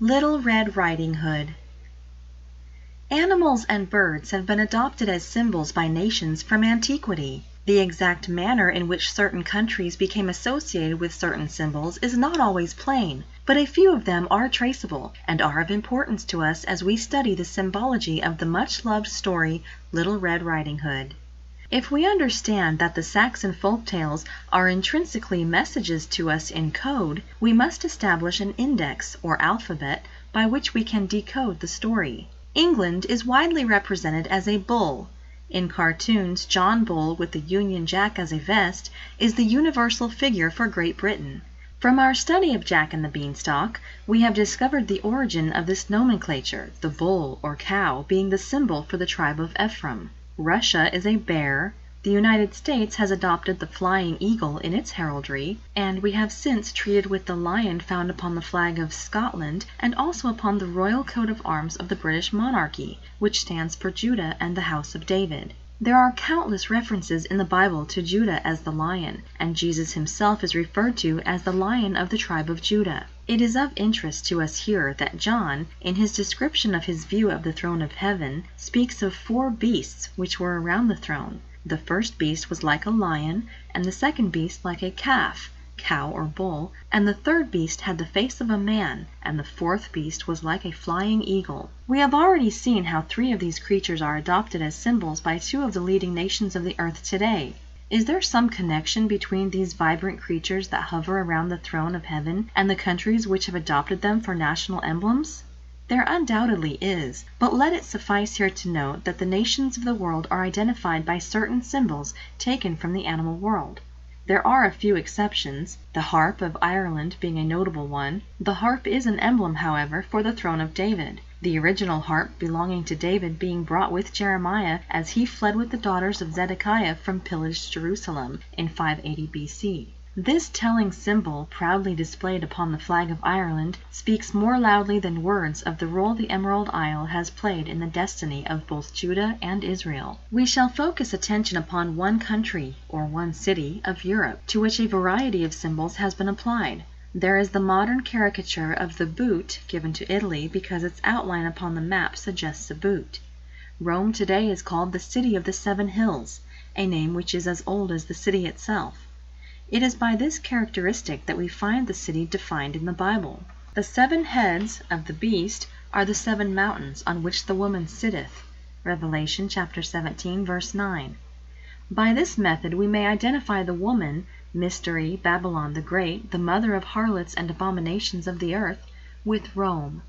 Little Red Riding Hood. Animals and birds have been adopted as symbols by nations from antiquity. The exact manner in which certain countries became associated with certain symbols is not always plain, but a few of them are traceable and are of importance to us as we study the symbology of the much-loved story Little Red Riding Hood. If we understand that the Saxon folktales are intrinsically messages to us in code, we must establish an index or alphabet by which we can decode the story. England is widely represented as a bull. In cartoons, John Bull with the Union Jack as a vest is the universal figure for Great Britain. From our study of Jack and the Beanstalk, we have discovered the origin of this nomenclature, the bull or cow being the symbol for the tribe of Ephraim. Russia is a bear, the United States has adopted the flying eagle in its heraldry, and we have since treated with the lion found upon the flag of Scotland and also upon the royal coat of arms of the British monarchy, which stands for Judah and the House of David. There are countless references in the Bible to Judah as the lion, and Jesus himself is referred to as the Lion of the tribe of Judah. It is of interest to us here that John, in his description of his view of the throne of heaven, speaks of 4 beasts which were around the throne. The first beast was like a lion, and the second beast like a calf, cow or bull, and the third beast had the face of a man, and the fourth beast was like a flying eagle. We have already seen how 3 of these creatures are adopted as symbols by 2 of the leading nations of the earth today. Is there some connection between these vibrant creatures that hover around the throne of heaven and the countries which have adopted them for national emblems? There undoubtedly is, but let it suffice here to note that the nations of the world are identified by certain symbols taken from the animal world. There are a few exceptions, the harp of Ireland being a notable one. The harp is an emblem, however, for the throne of David, the original harp belonging to David being brought with Jeremiah as he fled with the daughters of Zedekiah from pillaged Jerusalem in 580 BC. This telling symbol, proudly displayed upon the flag of Ireland, speaks more loudly than words of the role the Emerald Isle has played in the destiny of both Judah and Israel. We shall focus attention upon one country, or one city, of Europe, to which a variety of symbols has been applied. There is the modern caricature of the boot given to Italy because its outline upon the map suggests a boot. Rome today is called the City of the 7 Hills, a name which is as old as the city itself. It is by this characteristic that we find the city defined in the Bible. The 7 heads of the beast are the 7 mountains on which the woman sitteth. Revelation chapter 17, verse 9. By this method we may identify the woman, mystery, Babylon the Great, the mother of harlots and abominations of the earth, with Rome.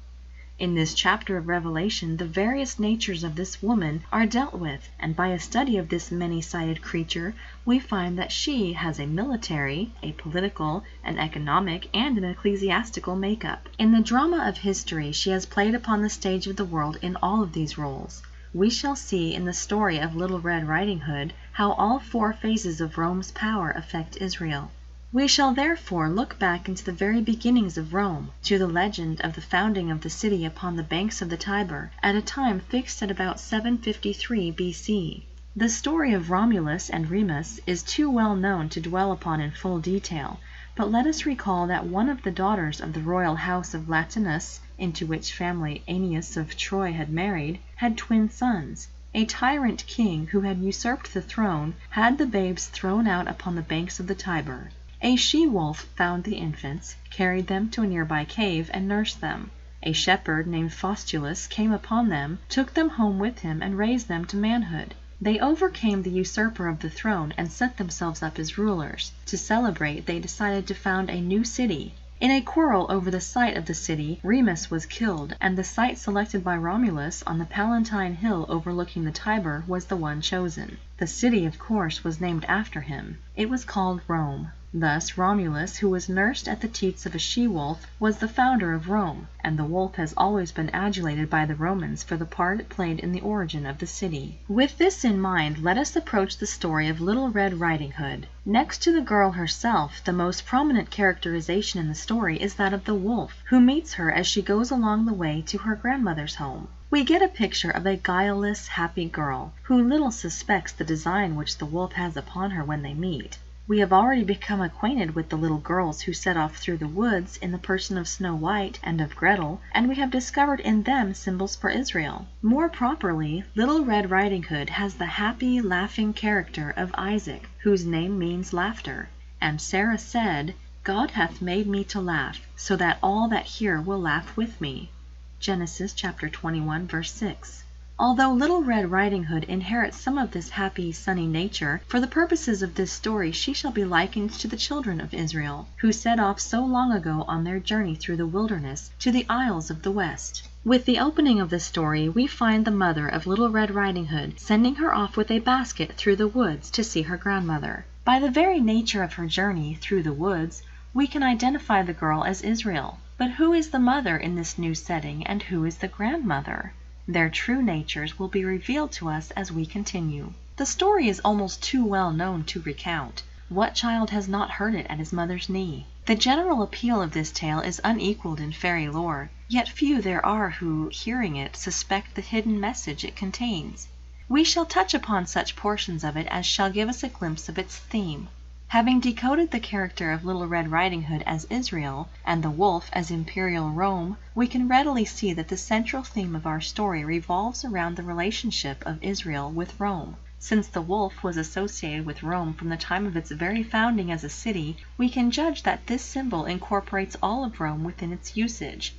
In this chapter of Revelation, the various natures of this woman are dealt with, and by a study of this many-sided creature, we find that she has a military, a political, an economic, and an ecclesiastical makeup. In the drama of history, she has played upon the stage of the world in all of these roles. We shall see in the story of Little Red Riding Hood how all 4 phases of Rome's power affect Israel. We shall therefore look back into the very beginnings of Rome, to the legend of the founding of the city upon the banks of the Tiber, at a time fixed at about 753 BC. The story of Romulus and Remus is too well known to dwell upon in full detail, but let us recall that one of the daughters of the royal house of Latinus, into which family Aeneas of Troy had married, had twin sons. A tyrant king who had usurped the throne had the babes thrown out upon the banks of the Tiber. A she-wolf found the infants, carried them to a nearby cave, and nursed them. A shepherd named Faustulus came upon them, took them home with him, and raised them to manhood. They overcame the usurper of the throne and set themselves up as rulers. To celebrate, they decided to found a new city. In a quarrel over the site of the city, Remus was killed, and the site selected by Romulus on the Palatine Hill overlooking the Tiber was the one chosen. The city, of course, was named after him. It was called Rome. Thus Romulus, who was nursed at the teats of a she-wolf, was the founder of Rome, and the wolf has always been adulated by the Romans for the part it played in the origin of the city. With this in mind, let us approach the story of Little Red Riding Hood. Next to the girl herself, the most prominent characterization in the story is that of the wolf, who meets her as she goes along the way to her grandmother's home. We get a picture of a guileless, happy girl, who little suspects the design which the wolf has upon her when they meet. We have already become acquainted with the little girls who set off through the woods in the person of Snow White and of Gretel, and we have discovered in them symbols for Israel. More properly, Little Red Riding Hood has the happy, laughing character of Isaac, whose name means laughter. And Sarah said, God hath made me to laugh, so that all that hear will laugh with me. Genesis chapter 21, verse 6. Although Little Red Riding Hood inherits some of this happy, sunny nature, for the purposes of this story she shall be likened to the children of Israel, who set off so long ago on their journey through the wilderness to the Isles of the West. With the opening of this story, we find the mother of Little Red Riding Hood sending her off with a basket through the woods to see her grandmother. By the very nature of her journey through the woods, we can identify the girl as Israel. But who is the mother in this new setting, and who is the grandmother? Their true natures will be revealed to us as we continue. The story is almost too well known to recount. What child has not heard it at his mother's knee? The general appeal of this tale is unequaled in fairy lore, yet few there are who, hearing it, suspect the hidden message it contains. We shall touch upon such portions of it as shall give us a glimpse of its theme. Having decoded the character of Little Red Riding Hood as Israel, and the wolf as Imperial Rome, we can readily see that the central theme of our story revolves around the relationship of Israel with Rome. Since the wolf was associated with Rome from the time of its very founding as a city, we can judge that this symbol incorporates all of Rome within its usage.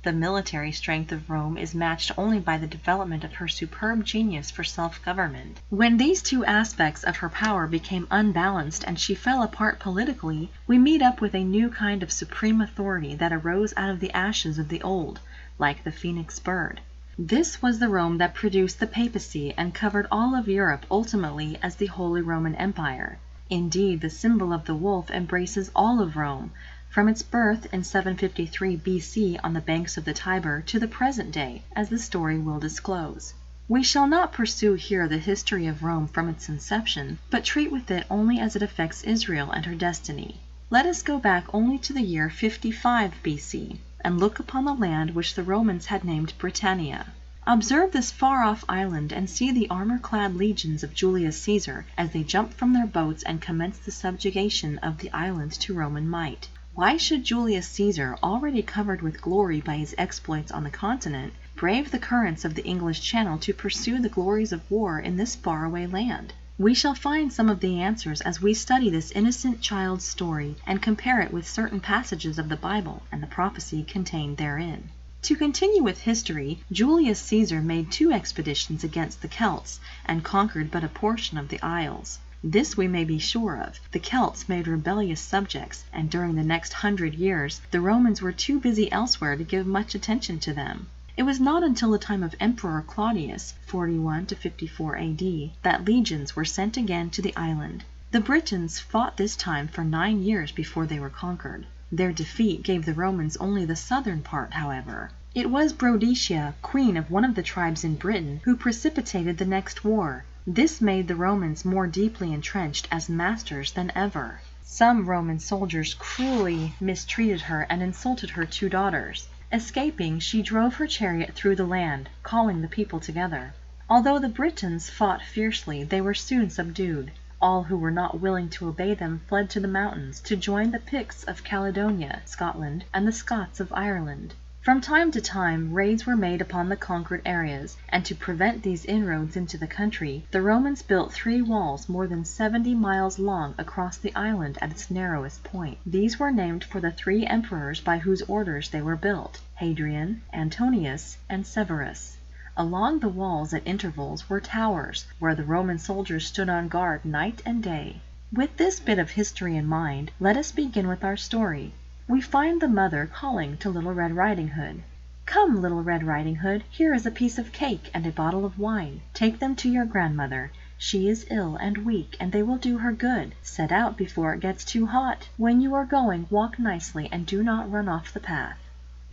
The military strength of Rome is matched only by the development of her superb genius for self-government. When these two aspects of her power became unbalanced and she fell apart politically, we meet up with a new kind of supreme authority that arose out of the ashes of the old, like the phoenix bird. This was the Rome that produced the papacy and covered all of Europe ultimately as the Holy Roman Empire. Indeed, the symbol of the wolf embraces all of Rome, from its birth in 753 BC on the banks of the Tiber to the present day, as the story will disclose. We shall not pursue here the history of Rome from its inception, but treat with it only as it affects Israel and her destiny. Let us go back only to the year 55 BC, and look upon the land which the Romans had named Britannia. Observe this far-off island and see the armor-clad legions of Julius Caesar as they jump from their boats and commence the subjugation of the island to Roman might. Why should Julius Caesar, already covered with glory by his exploits on the continent, brave the currents of the English Channel to pursue the glories of war in this faraway land? We shall find some of the answers as we study this innocent child's story and compare it with certain passages of the Bible and the prophecy contained therein. To continue with history, Julius Caesar made 2 expeditions against the Celts and conquered but a portion of the Isles. This we may be sure of. The Celts made rebellious subjects, and during the next 100 years, the Romans were too busy elsewhere to give much attention to them. It was not until the time of Emperor Claudius, 41 to 54 AD, that legions were sent again to the island. The Britons fought this time for 9 years before they were conquered. Their defeat gave the Romans only the southern part, however. It was Boadicea, queen of one of the tribes in Britain, who precipitated the next war. This made the Romans more deeply entrenched as masters than ever. Some Roman soldiers cruelly mistreated her and insulted her 2 daughters. Escaping, she drove her chariot through the land, calling the people together. Although the Britons fought fiercely, they were soon subdued. All who were not willing to obey them fled to the mountains to join the Picts of Caledonia, Scotland, and the Scots of Ireland. From time to time, raids were made upon the conquered areas, and to prevent these inroads into the country, the Romans built 3 walls more than 70 miles long across the island at its narrowest point. These were named for the 3 emperors by whose orders they were built: Hadrian, Antonius, and Severus. Along the walls at intervals were towers, where the Roman soldiers stood on guard night and day. With this bit of history in mind, let us begin with our story. We find the mother calling to Little Red Riding Hood. "Come, Little Red Riding Hood, here is a piece of cake and a bottle of wine. Take them to your grandmother. She is ill and weak, and they will do her good. Set out before it gets too hot. When you are going, walk nicely and do not run off the path."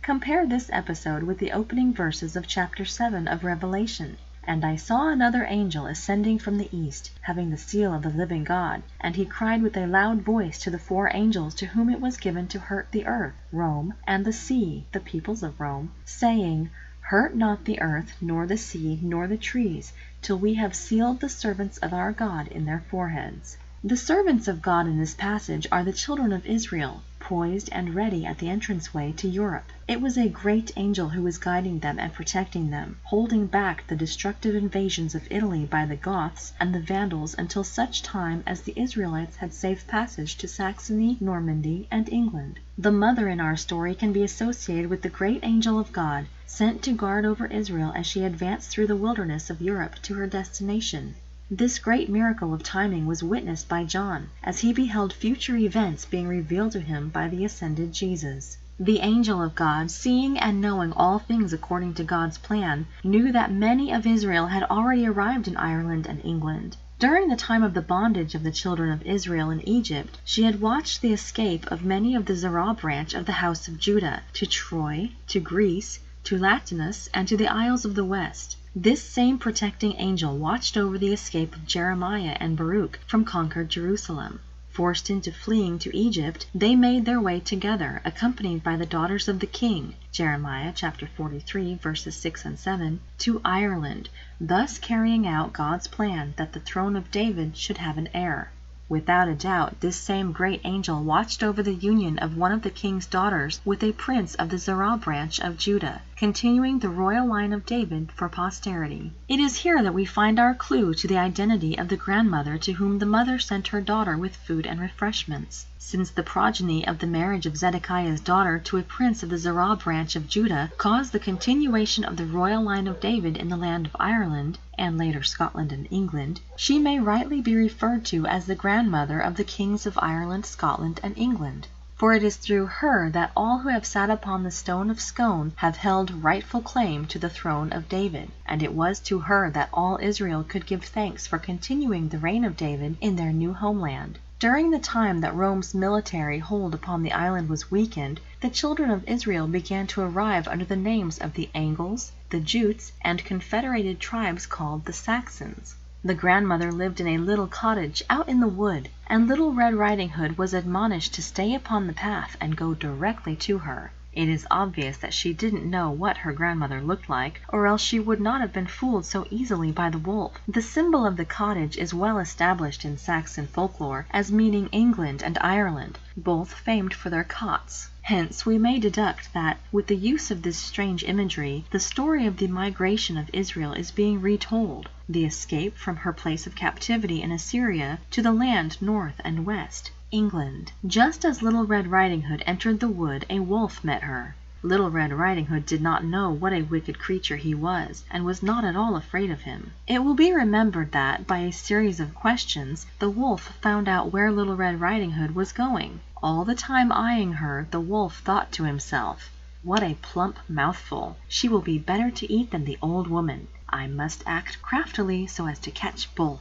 Compare this episode with the opening verses of chapter 7 of Revelation. "And I saw another angel ascending from the east, having the seal of the living God. And he cried with a loud voice to the 4 angels to whom it was given to hurt the earth, Rome, and the sea, the peoples of Rome, saying, Hurt not the earth, nor the sea, nor the trees, till we have sealed the servants of our God in their foreheads." The servants of God in this passage are the children of Israel, poised and ready at the entranceway to Europe. It was a great angel who was guiding them and protecting them, holding back the destructive invasions of Italy by the Goths and the Vandals until such time as the Israelites had safe passage to Saxony, Normandy, and England. The mother in our story can be associated with the great angel of God, sent to guard over Israel as she advanced through the wilderness of Europe to her destination. This great miracle of timing was witnessed by John, as he beheld future events being revealed to him by the ascended Jesus. The angel of God, seeing and knowing all things according to God's plan, knew that many of Israel had already arrived in Ireland and England. During the time of the bondage of the children of Israel in Egypt, she had watched the escape of many of the Zerah branch of the house of Judah to Troy, to Greece, to Latinus, and to the isles of the west. This same protecting angel watched over the escape of Jeremiah and Baruch from conquered Jerusalem. Forced into fleeing to Egypt, they made their way together, accompanied by the daughters of the king, Jeremiah chapter 43, verses 6 and 7, to Ireland, thus carrying out God's plan that the throne of David should have an heir. Without a doubt, this same great angel watched over the union of one of the king's daughters with a prince of the Zerah branch of Judah, continuing the royal line of David for posterity. It is here that we find our clue to the identity of the grandmother to whom the mother sent her daughter with food and refreshments. Since the progeny of the marriage of Zedekiah's daughter to a prince of the Zerah branch of Judah caused the continuation of the royal line of David in the land of Ireland, and later Scotland and England, she may rightly be referred to as the grandmother of the kings of Ireland, Scotland, and England. For it is through her that all who have sat upon the stone of Scone have held rightful claim to the throne of David, and it was to her that all Israel could give thanks for continuing the reign of David in their new homeland. During the time that Rome's military hold upon the island was weakened, the children of Israel began to arrive under the names of the Angles, the Jutes, and confederated tribes called the Saxons. The grandmother lived in a little cottage out in the wood, and Little Red Riding Hood was admonished to stay upon the path and go directly to her. It is obvious that she didn't know what her grandmother looked like, or else she would not have been fooled so easily by the wolf. The symbol of the cottage is well established in Saxon folklore as meaning England and Ireland, both famed for their cots. Hence we may deduct that, with the use of this strange imagery, the story of the migration of Israel is being retold, the escape from her place of captivity in Assyria to the land north and west, England. Just as Little Red Riding Hood entered the wood, a wolf met her. Little Red Riding Hood did not know what a wicked creature he was, and was not at all afraid of him. It will be remembered that, by a series of questions, the wolf found out where Little Red Riding Hood was going. All the time eyeing her, the wolf thought to himself, "What a plump mouthful! She will be better to eat than the old woman. I must act craftily so as to catch both."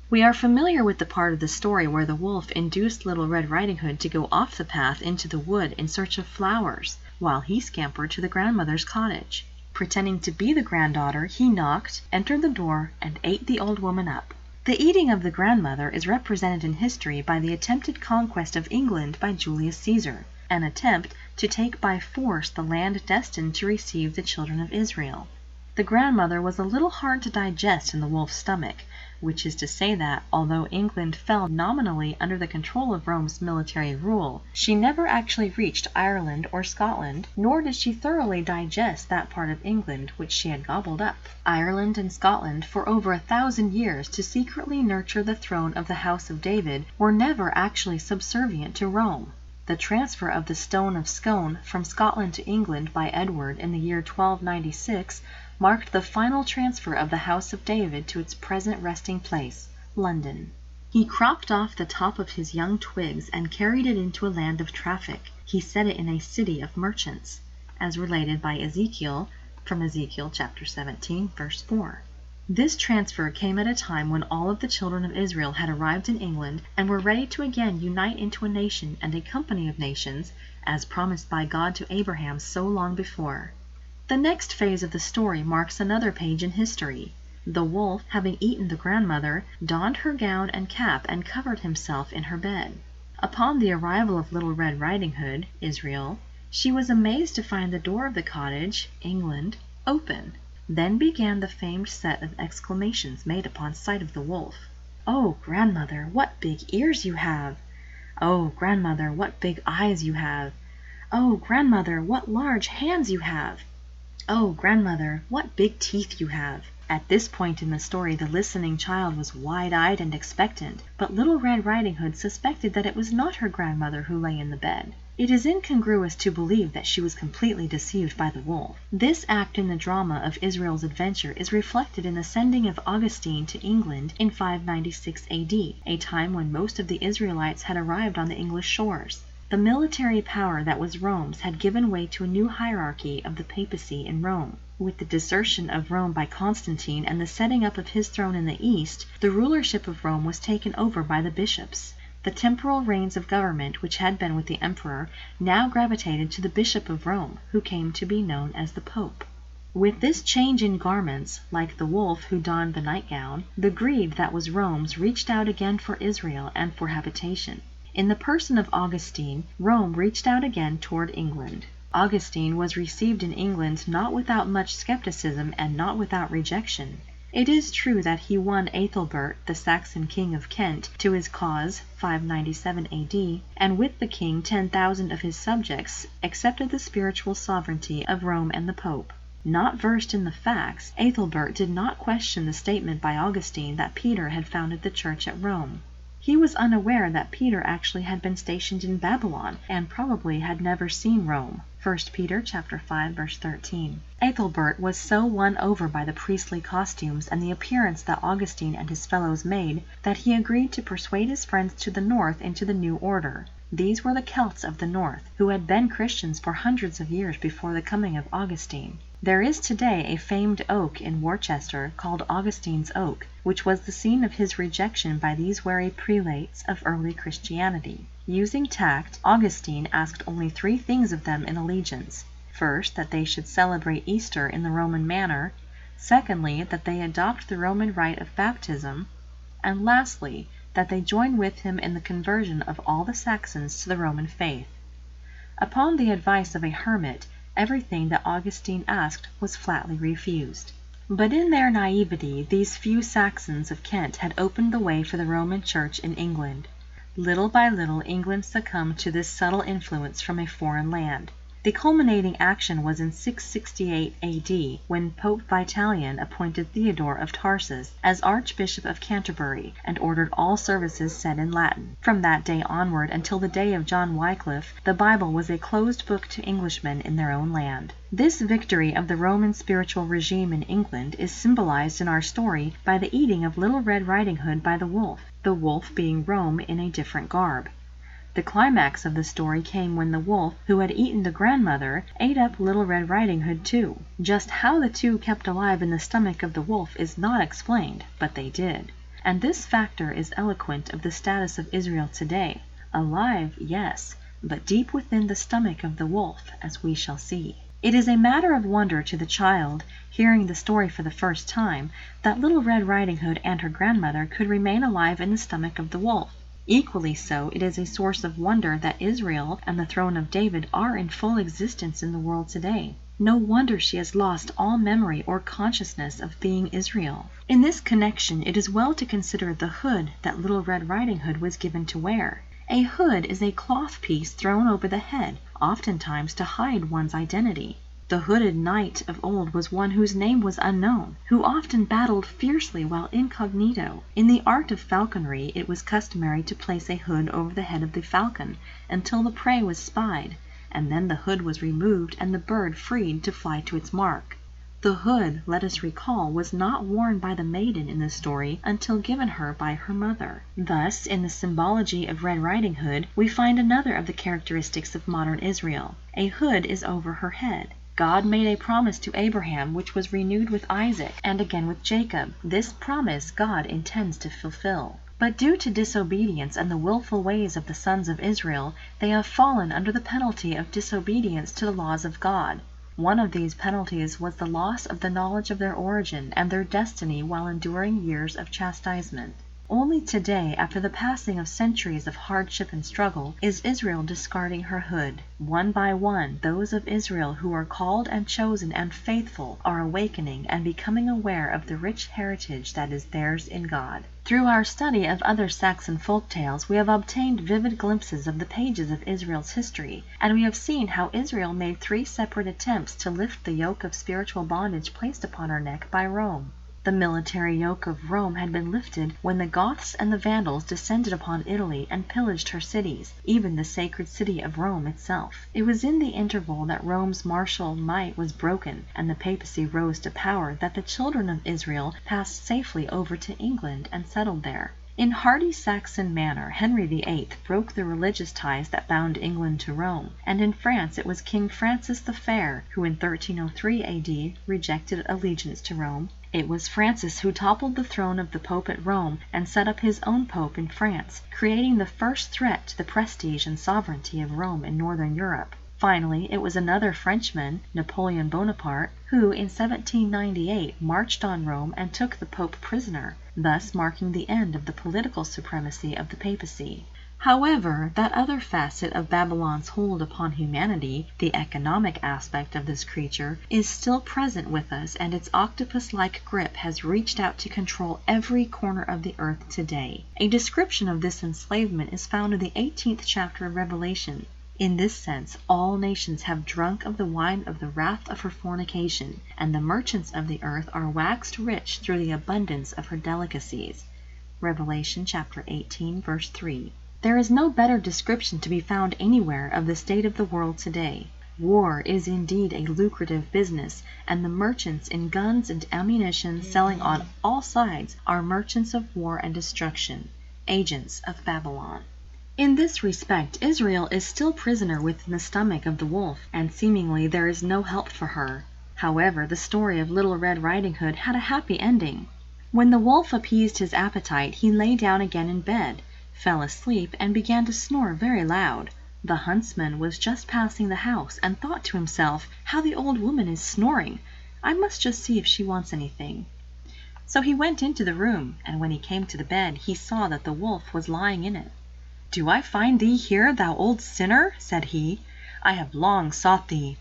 We are familiar with the part of the story where the wolf induced Little Red Riding Hood to go off the path into the wood in search of flowers, while he scampered to the grandmother's cottage. Pretending to be the granddaughter, he knocked, entered the door, and ate the old woman up. The eating of the grandmother is represented in history by the attempted conquest of England by Julius Caesar, an attempt to take by force the land destined to receive the children of Israel. The grandmother was a little hard to digest in the wolf's stomach, which is to say that, although England fell nominally under the control of Rome's military rule, she never actually reached Ireland or Scotland, nor did she thoroughly digest that part of England which she had gobbled up. Ireland and Scotland, for over 1,000 years to secretly nurture the throne of the House of David, were never actually subservient to Rome. The transfer of the Stone of Scone from Scotland to England by Edward in the year 1296 marked the final transfer of the House of David to its present resting place, London. He cropped off the top of his young twigs and carried it into a land of traffic. He set it in a city of merchants, as related by Ezekiel, from Ezekiel chapter 17, verse 4. This transfer came at a time when all of the children of Israel had arrived in England and were ready to again unite into a nation and a company of nations, as promised by God to Abraham so long before. The next phase of the story marks another page in history. The wolf, having eaten the grandmother, donned her gown and cap and covered himself in her bed. Upon the arrival of Little Red Riding Hood, Israel, she was amazed to find the door of the cottage, England, open. Then began the famed set of exclamations made upon sight of the wolf. "Oh, grandmother, what big ears you have!" "Oh, grandmother, what big eyes you have!" "Oh, grandmother, what large hands you have!" "Oh, grandmother, what big teeth you have!" At this point in the story the listening child was wide-eyed and expectant, but Little Red Riding Hood suspected that it was not her grandmother who lay in the bed. It is incongruous to believe that she was completely deceived by the wolf. This act in the drama of Israel's adventure is reflected in the sending of Augustine to England in 596 A.D., a time when most of the Israelites had arrived on the English shores. The military power that was Rome's had given way to a new hierarchy of the papacy in Rome. With the desertion of Rome by Constantine and the setting up of his throne in the east, the rulership of Rome was taken over by the bishops. The temporal reins of government, which had been with the emperor, now gravitated to the Bishop of Rome, who came to be known as the Pope. With this change in garments, like the wolf who donned the nightgown, the greed that was Rome's reached out again for Israel and for habitation. In the person of Augustine, Rome reached out again toward England. Augustine was received in England not without much skepticism and not without rejection. It is true that he won Ethelbert, the Saxon king of Kent, to his cause 597 A.D., and with the king 10,000 of his subjects accepted the spiritual sovereignty of Rome and the Pope. Not versed in the facts, Ethelbert did not question the statement by Augustine that Peter had founded the church at Rome. He was unaware that Peter actually had been stationed in Babylon and probably had never seen Rome. 1 Peter chapter 5 verse 13. Ethelbert was so won over by the priestly costumes and the appearance that Augustine and his fellows made that he agreed to persuade his friends to the north into the new order. These were the Celts of the north, who had been Christians for hundreds of years before the coming of Augustine. There is today a famed oak in Worcester called Augustine's Oak, which was the scene of his rejection by these wary prelates of early Christianity. Using tact, Augustine asked only 3 things of them in allegiance. First, that they should celebrate Easter in the Roman manner. Secondly, that they adopt the Roman rite of baptism. And lastly, that they join with him in the conversion of all the Saxons to the Roman faith. Upon the advice of a hermit, everything that Augustine asked was flatly refused. But in their naivety, these few Saxons of Kent had opened the way for the Roman Church in England. Little by little England succumbed to this subtle influence from a foreign land. The culminating action was in 668 A.D., when Pope Vitalian appointed Theodore of Tarsus as Archbishop of Canterbury and ordered all services said in Latin. From that day onward until the day of John Wycliffe, the Bible was a closed book to Englishmen in their own land. This victory of the Roman spiritual regime in England is symbolized in our story by the eating of Little Red Riding Hood by the wolf being Rome in a different garb. The climax of the story came when the wolf, who had eaten the grandmother, ate up Little Red Riding Hood too. Just how the two kept alive in the stomach of the wolf is not explained, but they did. And this factor is eloquent of the status of Israel today. Alive, yes, but deep within the stomach of the wolf, as we shall see. It is a matter of wonder to the child, hearing the story for the first time, that Little Red Riding Hood and her grandmother could remain alive in the stomach of the wolf. Equally so, it is a source of wonder that Israel and the throne of David are in full existence in the world today. No wonder she has lost all memory or consciousness of being Israel. In this connection, it is well to consider the hood that Little Red Riding Hood was given to wear. A hood is a cloth piece thrown over the head, oftentimes to hide one's identity. The hooded knight of old was one whose name was unknown, who often battled fiercely while incognito. In the art of falconry it was customary to place a hood over the head of the falcon until the prey was spied, and then the hood was removed and the bird freed to fly to its mark. The hood, let us recall, was not worn by the maiden in the story until given her by her mother. Thus, in the symbology of Red Riding Hood, we find another of the characteristics of modern Israel. A hood is over her head. God made a promise to Abraham which was renewed with Isaac and again with Jacob. This promise God intends to fulfill. But due to disobedience and the willful ways of the sons of Israel, they have fallen under the penalty of disobedience to the laws of God. One of these penalties was the loss of the knowledge of their origin and their destiny while enduring years of chastisement. Only today, after the passing of centuries of hardship and struggle, is Israel discarding her hood. One by one, those of Israel who are called and chosen and faithful are awakening and becoming aware of the rich heritage that is theirs in God. Through our study of other Saxon folk tales, we have obtained vivid glimpses of the pages of Israel's history, and we have seen how Israel made 3 separate attempts to lift the yoke of spiritual bondage placed upon her neck by Rome. The military yoke of Rome had been lifted when the Goths and the Vandals descended upon Italy and pillaged her cities, even the sacred city of Rome itself. It was in the interval that Rome's martial might was broken and the papacy rose to power that the children of Israel passed safely over to England and settled there. In hardy Saxon manner, Henry VIII broke the religious ties that bound England to Rome, and in France it was King Francis the Fair who in 1303 A.D. rejected allegiance to Rome. It was Francis who toppled the throne of the Pope at Rome and set up his own Pope in France, creating the first threat to the prestige and sovereignty of Rome in northern Europe. Finally, it was another Frenchman, Napoleon Bonaparte, who in 1798 marched on Rome and took the Pope prisoner, thus marking the end of the political supremacy of the papacy. However, that other facet of Babylon's hold upon humanity, the economic aspect of this creature, is still present with us, and its octopus-like grip has reached out to control every corner of the earth today. A description of this enslavement is found in the 18th chapter of Revelation. In this sense, all nations have drunk of the wine of the wrath of her fornication, and the merchants of the earth are waxed rich through the abundance of her delicacies. Revelation chapter 18, verse 3. There is no better description to be found anywhere of the state of the world today. War is indeed a lucrative business, and the merchants in guns and ammunition selling on all sides are merchants of war and destruction, agents of Babylon. In this respect, Israel is still prisoner within the stomach of the wolf, and seemingly there is no help for her. However, the story of Little Red Riding Hood had a happy ending. When the wolf appeased his appetite, he lay down again in bed, fell asleep, and began to snore very loud. The huntsman was just passing the house, and thought to himself, "How the old woman is snoring! I must just see if she wants anything." So he went into the room, and when he came to the bed, he saw that the wolf was lying in it. "Do I find thee here, thou old sinner?" said he. "I have long sought thee."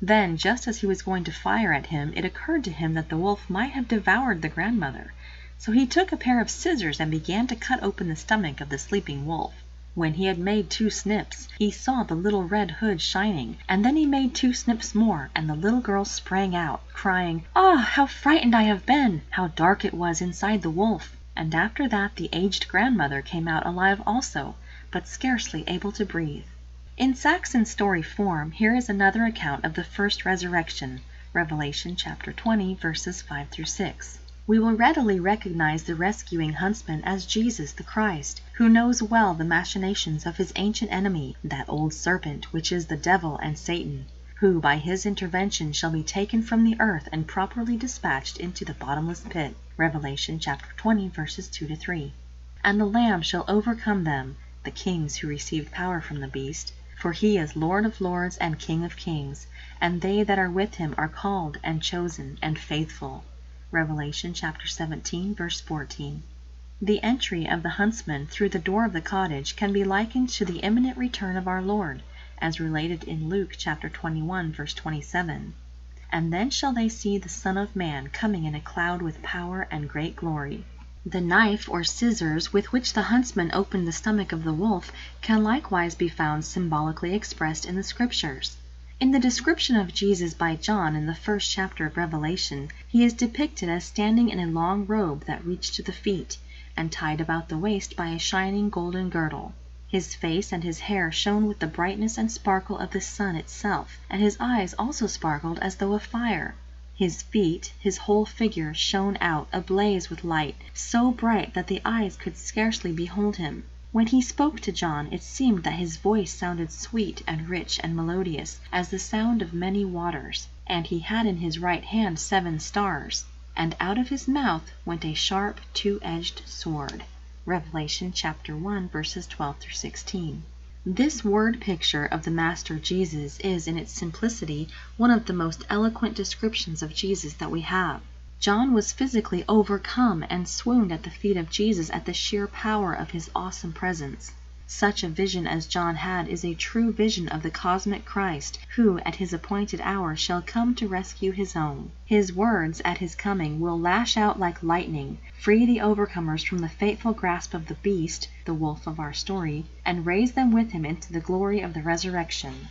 Then, just as he was going to fire at him, it occurred to him that the wolf might have devoured the grandmother. So he took a pair of scissors and began to cut open the stomach of the sleeping wolf. When he had made 2 snips, he saw the little red hood shining, and then he made 2 snips more, and the little girl sprang out, crying, "Ah, how frightened I have been! How dark it was inside the wolf!" And after that the aged grandmother came out alive also, but scarcely able to breathe. In Saxon story form, here is another account of the first resurrection, Revelation chapter 20, verses 5 through 6. We will readily recognize the rescuing huntsman as Jesus the Christ, who knows well the machinations of his ancient enemy, that old serpent which is the devil and Satan, who by his intervention shall be taken from the earth and properly dispatched into the bottomless pit. Revelation chapter 20, verses 2 to 3. And the Lamb shall overcome them, the kings who received power from the beast, for he is Lord of lords and King of kings, and they that are with him are called and chosen and faithful. Revelation chapter 17, verse 14. The entry of the huntsman through the door of the cottage can be likened to the imminent return of our Lord, as related in Luke chapter 21, verse 27. And then shall they see the Son of Man coming in a cloud with power and great glory. The knife or scissors with which the huntsman opened the stomach of the wolf can likewise be found symbolically expressed in the Scriptures. In the description of Jesus by John in the 1st chapter of Revelation, he is depicted as standing in a long robe that reached to the feet, and tied about the waist by a shining golden girdle. His face and his hair shone with the brightness and sparkle of the sun itself, and his eyes also sparkled as though of fire. His feet, his whole figure shone out ablaze with light, so bright that the eyes could scarcely behold him. When he spoke to John, it seemed that his voice sounded sweet and rich and melodious as the sound of many waters, and he had in his right hand 7 stars, and out of his mouth went a sharp 2-edged sword. Revelation chapter 1, verses 12 through 16. This word picture of the Master Jesus is in its simplicity one of the most eloquent descriptions of Jesus that we have. John was physically overcome and swooned at the feet of Jesus at the sheer power of his awesome presence. Such a vision as John had is a true vision of the cosmic Christ, who at his appointed hour shall come to rescue his own. His words at his coming will lash out like lightning, free the overcomers from the fateful grasp of the beast, the wolf of our story, and raise them with him into the glory of the resurrection.